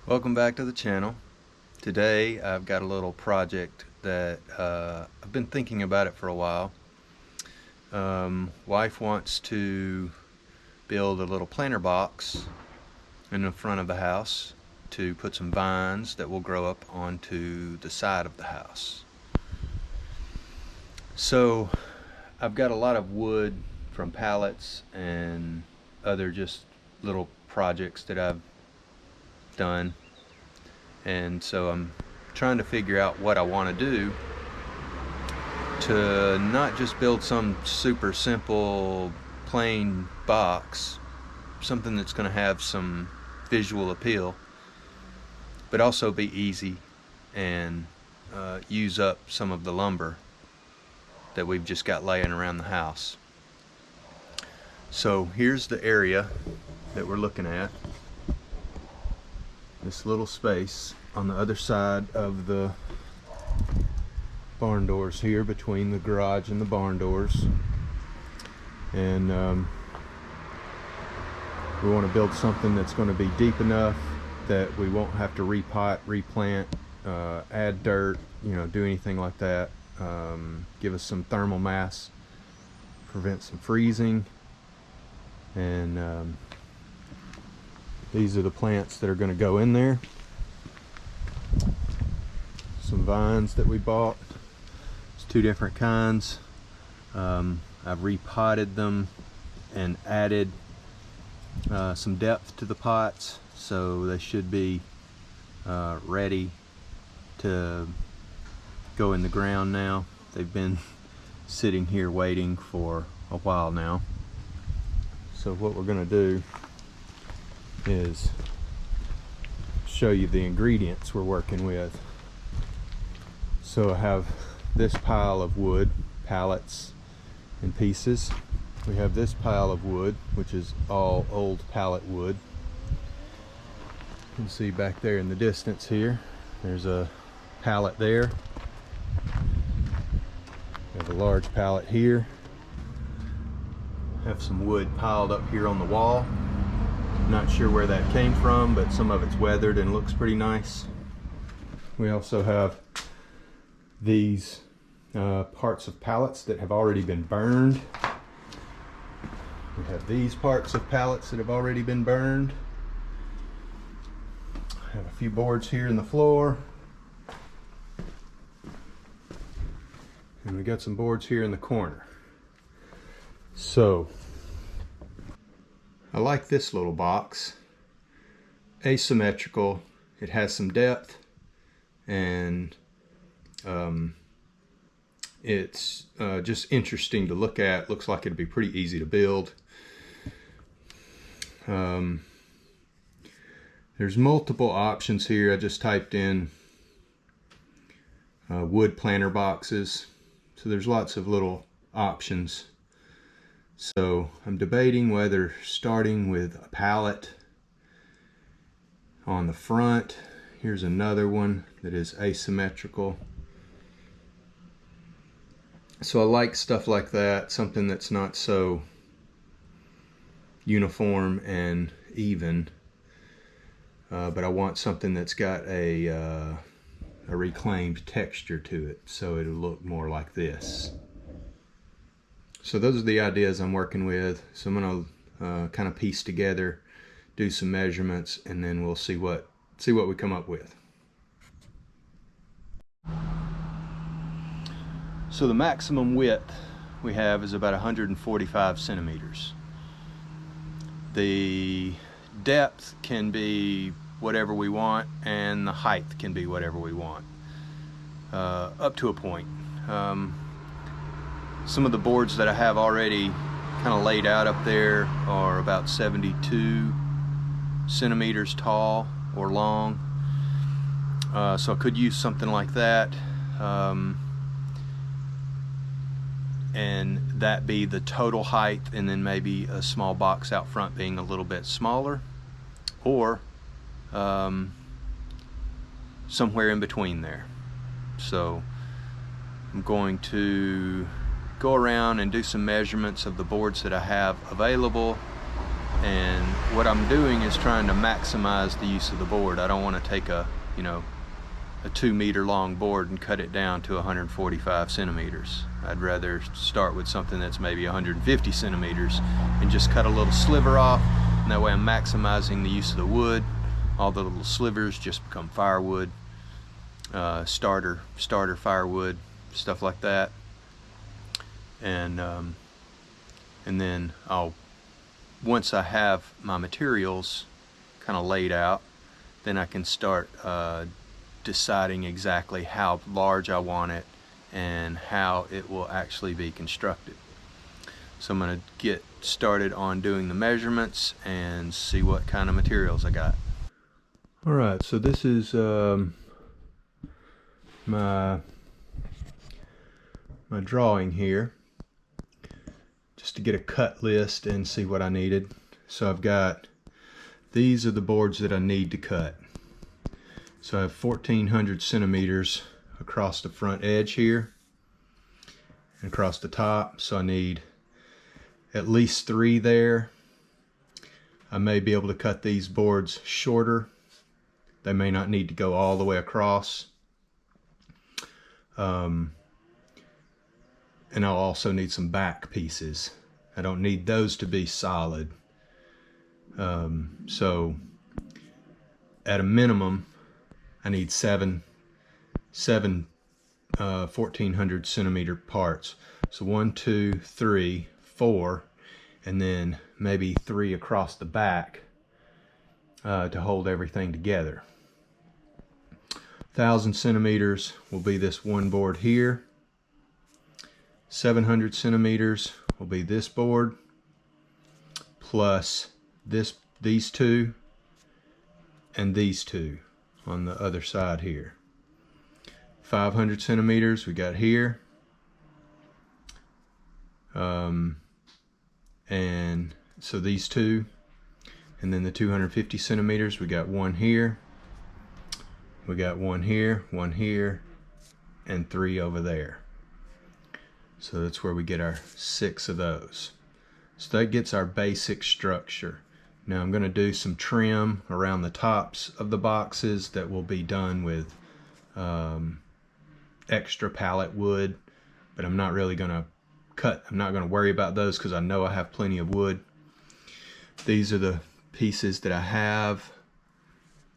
Welcome back to the channel. Today I've got a little project that I've been thinking about it for a while. Wife wants to build a little planter box in the front of the house to put some vines that will grow up onto the side of the house. So I've got a lot of wood from pallets and other just little projects that I've done, and so I'm trying to figure out what I want to do to not just build some super simple plain box, something that's going to have some visual appeal, but also be easy and use up some of the lumber that we've just got laying around the house. So here's the area that we're looking at. This little space on the other side of the barn doors here, between the garage and the barn doors. And we want to build something that's going to be deep enough that we won't have to repot, replant, add dirt, do anything like that. Give us some thermal mass, prevent some freezing. And these are the plants that are going to go in there. Some vines that we bought. It's two different kinds. I've repotted them and added some depth to the pots, so they should be ready to go in the ground now. They've been sitting here waiting for a while now. So what we're going to do is show you the ingredients we're working with. So I have this pile of wood, pallets and pieces. We have this pile of wood, which is all old pallet wood. You can see back there in the distance here, there's a pallet there. We have a large pallet here. Have some wood piled up here on the wall. Not sure where that came from, but some of it's weathered and looks pretty nice. We also have these parts of pallets that have already been burned. We have these parts of pallets that have already been burned. I have a few boards here in the floor. And we got some boards here in the corner. So I like this little box. Asymmetrical, it has some depth, and it's just interesting to look at. Looks like it'd be pretty easy to build. There's multiple options here. I just typed in wood planter boxes, so there's lots of little options. So I'm debating whether starting with a pallet on the front. Here's another one that is asymmetrical. So I like stuff like that, something that's not so uniform and even, but I want something that's got a reclaimed texture to it, so it'll look more like this. So those are the ideas I'm working with. So I'm going to kind of piece together, do some measurements, and then we'll see what we come up with. So the maximum width we have is about 145 centimeters. The depth can be whatever we want, and the height can be whatever we want, up to a point. Some of the boards that I have already kind of laid out up there are about 72 centimeters tall or long, so I could use something like that, and that be the total height, and then maybe a small box out front being a little bit smaller, or somewhere in between there. So I'm going to go around and do some measurements of the boards that I have available, And what I'm doing is trying to maximize the use of the board. I don't want to take a 2-meter long board and cut it down to 145 centimeters. I'd rather start with something that's maybe 150 centimeters and just cut a little sliver off, and that way I'm maximizing the use of the wood. All the little slivers just become firewood, starter firewood, stuff like that. And then once I have my materials kind of laid out, then I can start deciding exactly how large I want it and how it will actually be constructed. So I'm going to get started on doing the measurements and see what kind of materials I got. Alright, so this is my drawing here, just to get a cut list and see what I needed. So I've got, these are the boards that I need to cut. So I have 1400 centimeters across the front edge here and across the top, so I need at least 3 there. I may be able to cut these boards shorter. They may not need to go all the way across. And I'll also need some back pieces. I don't need those to be solid. So at a minimum, I need 7 1400 centimeter parts. So 1, 2, 3, 4, and then maybe 3 across the back to hold everything together. 1000 centimeters will be this one board here. 700 centimeters will be this board, plus these 2 and these 2 on the other side here. 500 centimeters we got here, and so these 2, and then the 250 centimeters we got 1 here, we got 1 here, 1 here, and 3 over there. So that's where we get our 6 of those. So that gets our basic structure. Now I'm going to do some trim around the tops of the boxes that will be done with extra pallet wood, but I'm not really going to I'm not going to worry about those because I know I have plenty of wood. These are the pieces that I have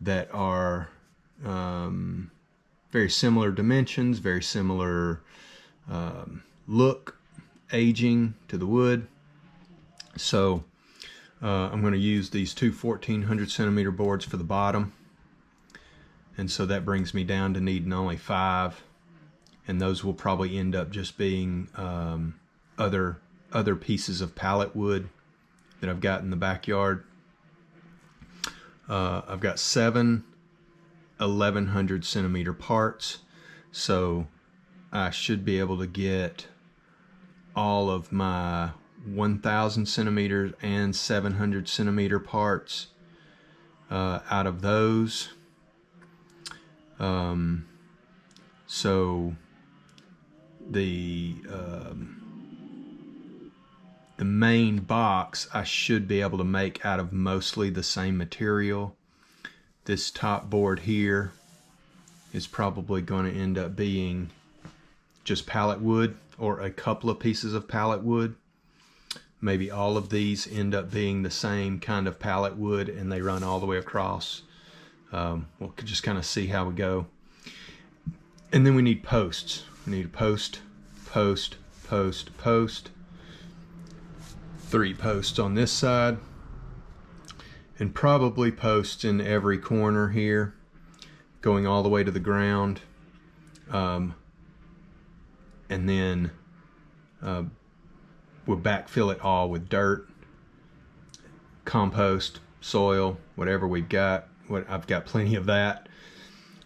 that are very similar dimensions, very similar look, aging to the wood. So I'm going to use these 2 1400 centimeter boards for the bottom, and so that brings me down to needing only 5, and those will probably end up just being other pieces of pallet wood that I've got in the backyard. I've got 7 1100 centimeter parts, so I should be able to get all of my 1000 centimeters and 700 centimeter parts out of those. So the main box I should be able to make out of mostly the same material. This top board here is probably going to end up being just pallet wood or a couple of pieces of pallet wood. Maybe all of these end up being the same kind of pallet wood and they run all the way across. We'll just kind of see how we go. And then we need posts. We need a post, post, post, post. 3 posts on this side, and probably posts in every corner here, going all the way to the ground. And then we'll backfill it all with dirt, compost, soil, whatever we've got. I've got plenty of that.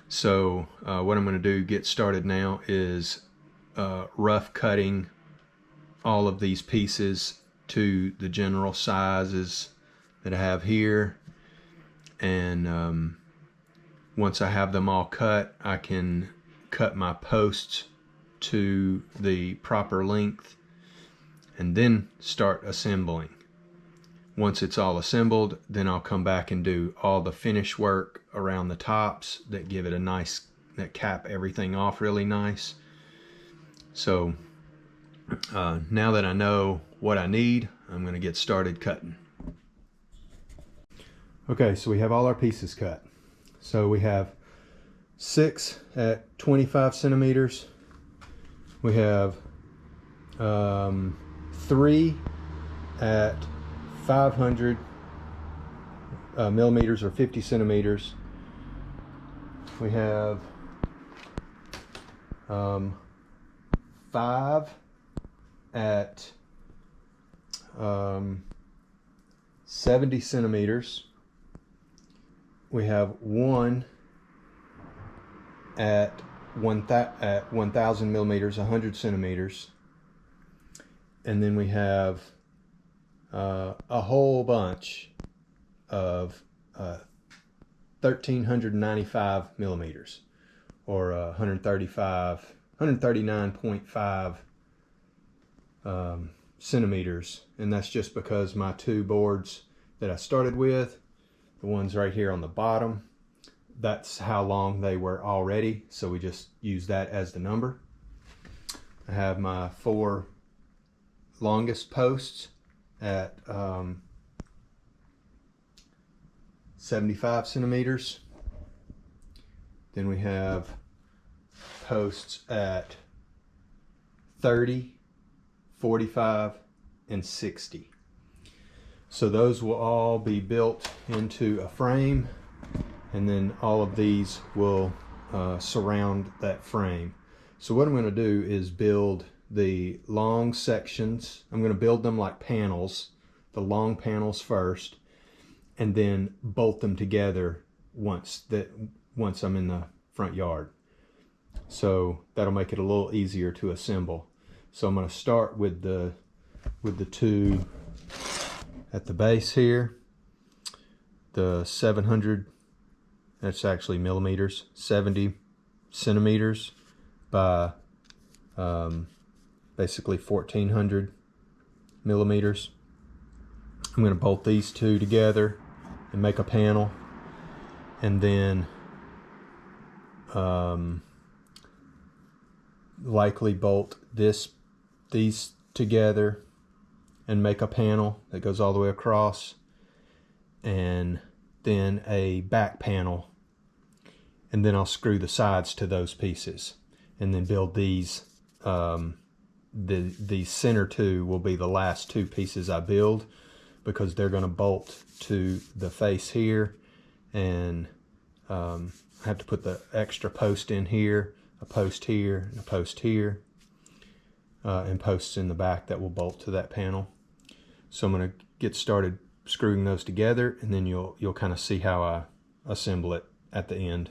So what I'm going to do, get started now, is rough cutting all of these pieces to the general sizes that I have here, and once I have them all cut, I can cut my posts to the proper length and then start assembling. once it's all assembled, then I'll come back and do all the finish work around the tops that give it a nice, that cap everything off really nice. So now that I know what I need, I'm going to get started cutting. Okay, so we have all our pieces cut. So we have 6 at 25 centimeters. We have 3 at 500 millimeters or 50 centimeters. We have 5 at 70 centimeters. We have 1 at 1,000 millimeters, 100 centimeters. And then we have a whole bunch of 1,395 millimeters, or 139.5 centimeters. And that's just because my 2 boards that I started with, the ones right here on the bottom, that's how long they were already, so we just use that as the number. I have my 4 longest posts at 75 centimeters. Then we have posts at 30, 45, and 60. So those will all be built into a frame, and then all of these will surround that frame. So what I'm going to do is build the long sections. I'm going to build them like panels, the long panels first, and then bolt them together once I'm in the front yard. So that'll make it a little easier to assemble. So I'm going to start with the 2 at the base here, the 700, that's actually millimeters, 70 centimeters by basically 1,400 millimeters. I'm going to bolt these 2 together and make a panel, and then likely bolt these together and make a panel that goes all the way across, and then a back panel, and then I'll screw the sides to those pieces, and then build these. The center 2 will be the last 2 pieces I build, because they're going to bolt to the face here, and I have to put the extra post in here, a post here, and a post here, and posts in the back that will bolt to that panel. So I'm going to get started screwing those together, and then you'll kind of see how I assemble it at the end.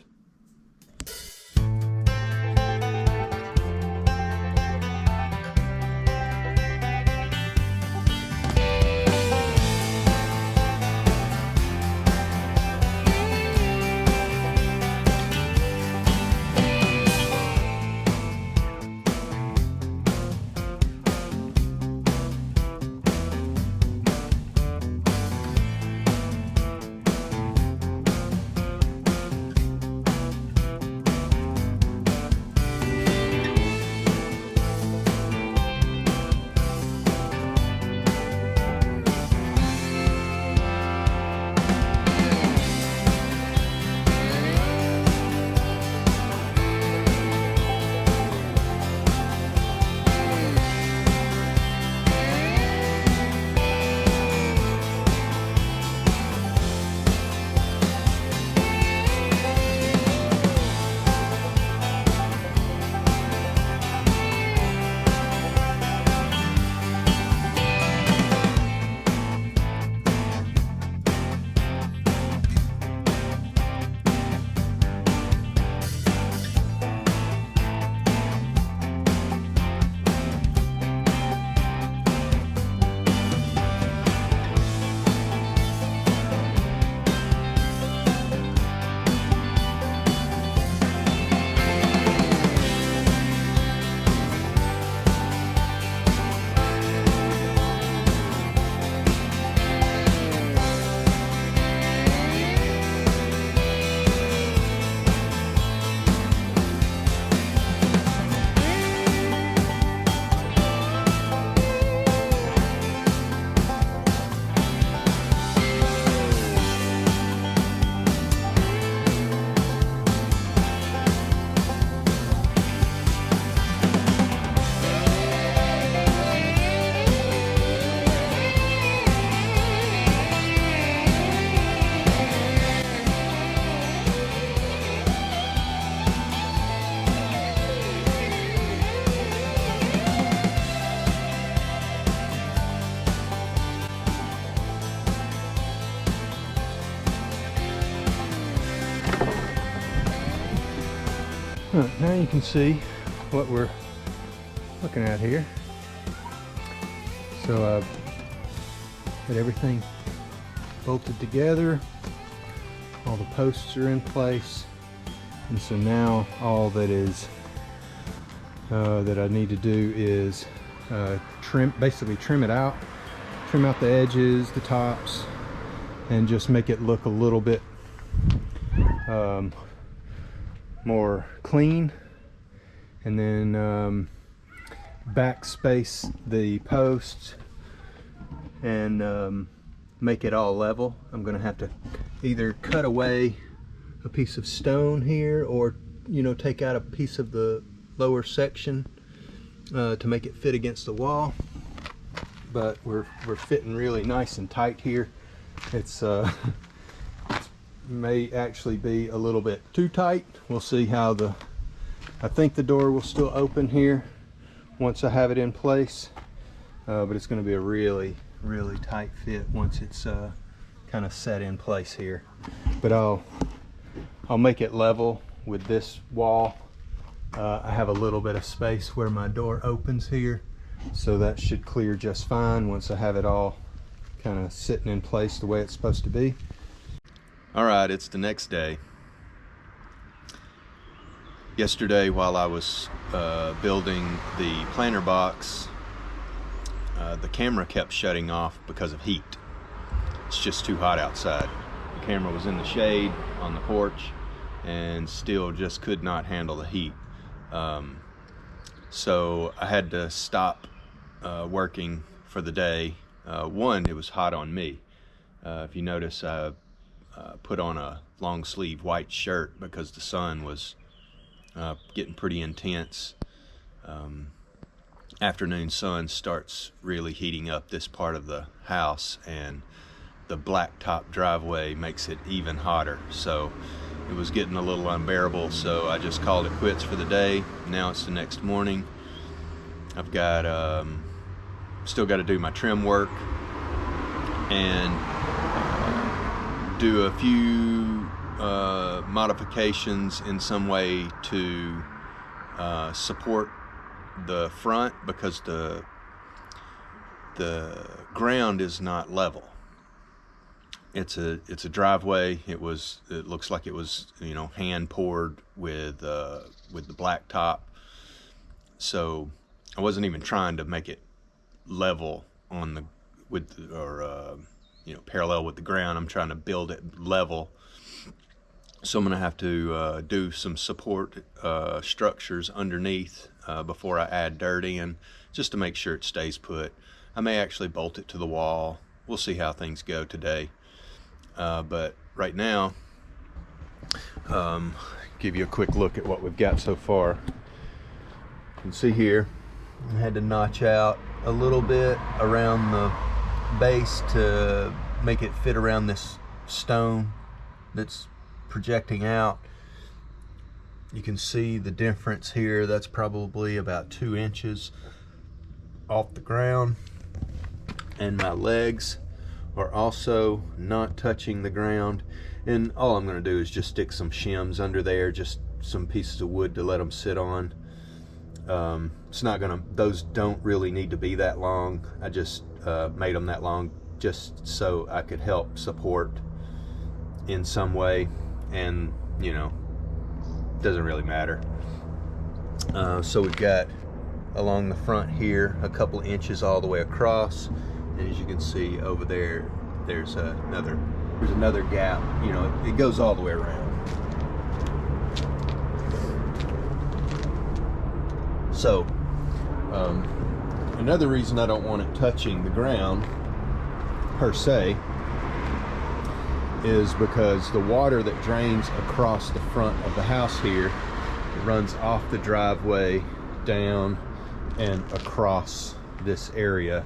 Now you can see what we're looking at here. So I've got everything bolted together, all the posts are in place, and so now all that is that I need to do is basically trim it out, trim out the edges, the tops, and just make it look a little bit more clean, and then backspace the posts and make it all level. I'm gonna have to either cut away a piece of stone here, or take out a piece of the lower section to make it fit against the wall. But we're fitting really nice and tight here. It's may actually be a little bit too tight. We'll see how I think the door will still open here once I have it in place, but it's going to be a really tight fit once it's kind of set in place here. But I'll make it level with this wall. I have a little bit of space where my door opens here, so that should clear just fine once I have it all kind of sitting in place the way it's supposed to be. All right, it's the next day. Yesterday, while I was building the planter box, the camera kept shutting off because of heat. It's just too hot outside. The camera was in the shade on the porch and still just could not handle the heat. So I had to stop working for the day. One, it was hot on me. If you notice, I put on a long sleeve white shirt because the sun was getting pretty intense. Afternoon sun starts really heating up this part of the house, and the blacktop driveway makes it even hotter. So it was getting a little unbearable, so I just called it quits for the day. Now it's the next morning. I've got still got to do my trim work and do a few modifications in some way to support the front, because the ground is not level. It's a driveway. It looks like it was hand poured with the blacktop. So I wasn't even trying to make it level on parallel with the ground. I'm trying to build it level. So I'm going to have to do some support structures underneath before I add dirt in, just to make sure it stays put. I may actually bolt it to the wall. We'll see how things go today. But right now, give you a quick look at what we've got so far. You can see here, I had to notch out a little bit around the base to make it fit around this stone that's projecting out. You can see the difference here. That's probably about 2 inches off the ground, and my legs are also not touching the ground. And all I'm going to do is just stick some shims under there, just some pieces of wood to let them sit on. It's not gonna, those don't really need to be that long. I just made them that long just so I could help support in some way, and doesn't really matter. So we've got along the front here a couple inches all the way across, and as you can see over there, there's another gap. It goes all the way around. So another reason I don't want it touching the ground per se is because the water that drains across the front of the house here, it runs off the driveway down and across this area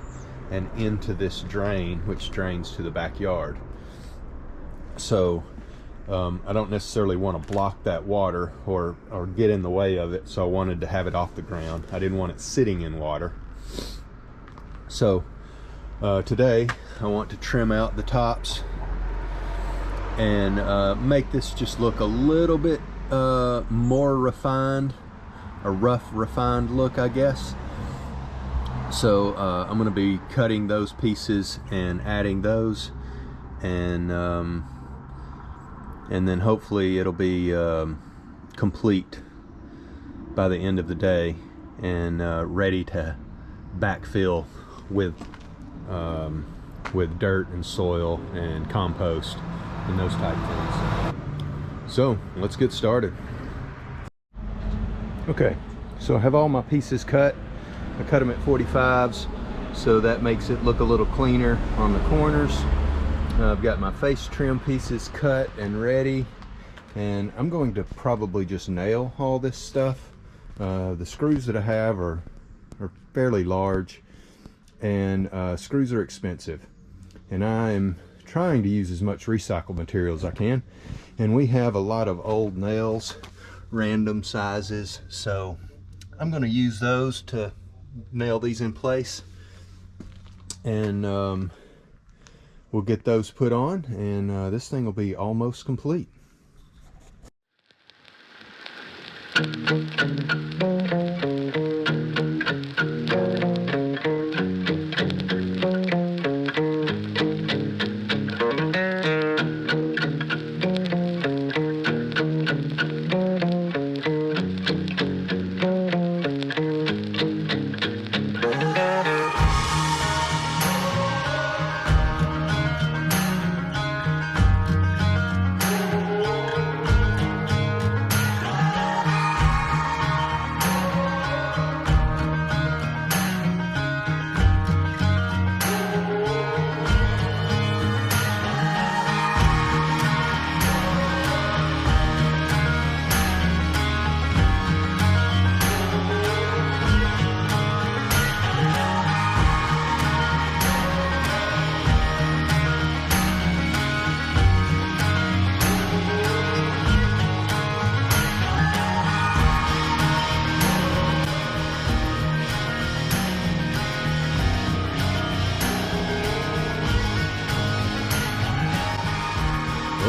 and into this drain, which drains to the backyard. So I don't necessarily want to block that water or get in the way of it, so I wanted to have it off the ground. I didn't want it sitting in water. So today I want to trim out the tops and make this just look a little bit more refined, a rough refined look, I guess. So I'm going to be cutting those pieces and adding those, and then hopefully it'll be complete by the end of the day and ready to backfill with dirt and soil and compost and those type things. So let's get started. Okay, so I have all my pieces cut. I cut them at 45s, so that makes it look a little cleaner on the corners. I've got my face trim pieces cut and ready, and I'm going to probably just nail all this stuff. The screws that I have are fairly large, and screws are expensive, and I'm trying to use as much recycled material as I can, and we have a lot of old nails, random sizes, so I'm going to use those to nail these in place, and we'll get those put on, and this thing will be almost complete.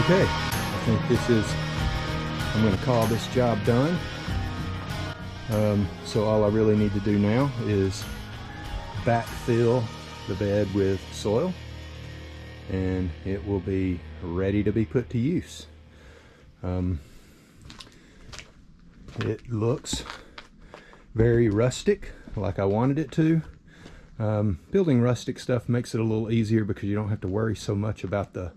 Okay, I think I'm going to call this job done. So all I really need to do now is backfill the bed with soil, and it will be ready to be put to use. It looks very rustic, like I wanted it to. Building rustic stuff makes it a little easier because you don't have to worry so much about the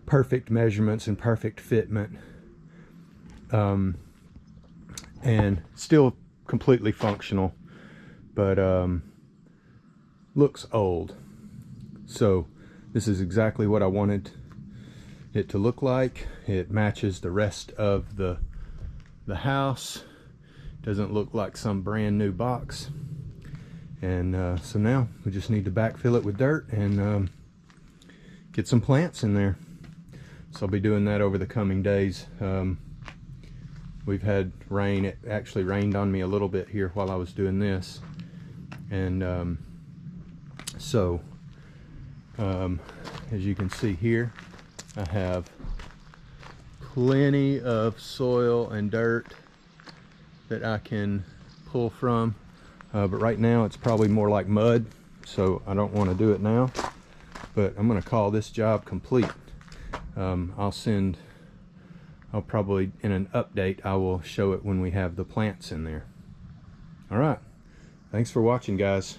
perfect measurements and perfect fitment, and still completely functional, but looks old. So this is exactly what I wanted it to look like. It matches the rest of the house. Doesn't look like some brand new box, and so now we just need to backfill it with dirt and get some plants in there. So I'll be doing that over the coming days. We've had rain. It actually rained on me a little bit here while I was doing this, and as you can see here, I have plenty of soil and dirt that I can pull from, but right now it's probably more like mud, so I don't want to do it now, but I'm going to call this job complete. I'll probably, in an update, I will show it when we have the plants in there. All right, thanks for watching, guys.